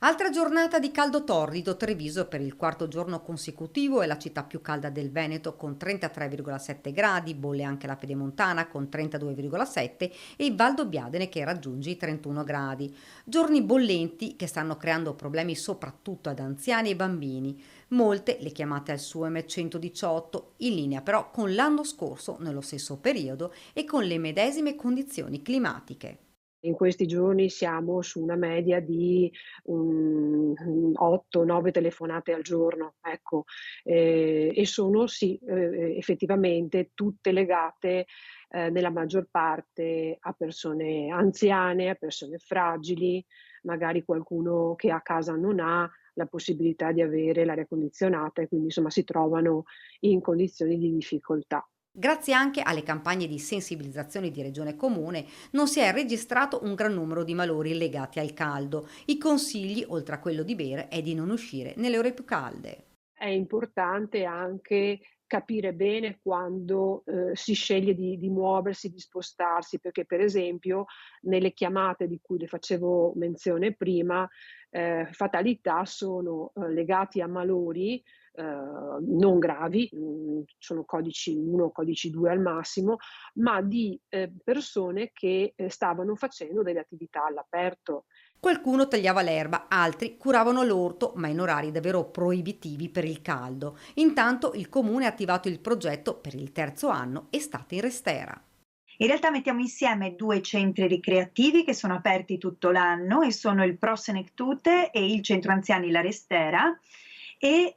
Altra giornata di caldo torrido, Treviso per il quarto giorno consecutivo è la città più calda del Veneto con 33,7 gradi, bolle anche la Pedemontana con 32,7 e il Valdobbiadene che raggiunge i 31 gradi. Giorni bollenti che stanno creando problemi soprattutto ad anziani e bambini. Molte le chiamate al SUEM 118, in linea però con l'anno scorso nello stesso periodo e con le medesime condizioni climatiche. In questi giorni siamo su una media di 8, 9 telefonate al giorno, ecco, e sono sì, effettivamente tutte legate, nella maggior parte a persone anziane, a persone fragili, magari qualcuno che a casa non ha la possibilità di avere l'aria condizionata e quindi insomma si trovano in condizioni di difficoltà. Grazie anche alle campagne di sensibilizzazione di Regione Comune, non si è registrato un gran numero di malori legati al caldo. I consigli, oltre a quello di bere, è di non uscire nelle ore più calde. È importante anche capire bene quando, si sceglie di muoversi, di spostarsi, perché per esempio nelle chiamate di cui le facevo menzione prima, fatalità sono, legati a malori, non gravi, sono codici 1, codici 2 al massimo, ma di, persone che, stavano facendo delle attività all'aperto. Qualcuno tagliava l'erba, altri curavano l'orto, ma in orari davvero proibitivi per il caldo. Intanto il comune ha attivato il progetto per il terzo anno Estate in Restera. In realtà mettiamo insieme due centri ricreativi che sono aperti tutto l'anno e sono il Pro Senectute e il Centro Anziani La Restera e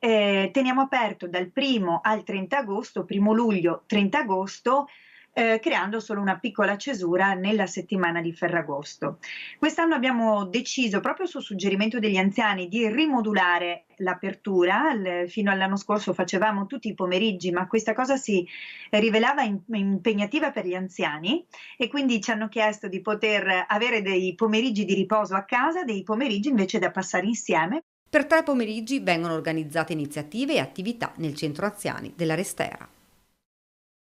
teniamo aperto dal 1° al 30 agosto, 1° luglio, 30 agosto, creando solo una piccola cesura nella settimana di Ferragosto. Quest'anno abbiamo deciso, proprio su suggerimento degli anziani, di rimodulare l'apertura. Fino all'anno scorso facevamo tutti i pomeriggi, ma questa cosa si rivelava impegnativa per gli anziani e quindi ci hanno chiesto di poter avere dei pomeriggi di riposo a casa, dei pomeriggi invece da passare insieme. Per 3 pomeriggi vengono organizzate iniziative e attività nel centro anziani della Restera.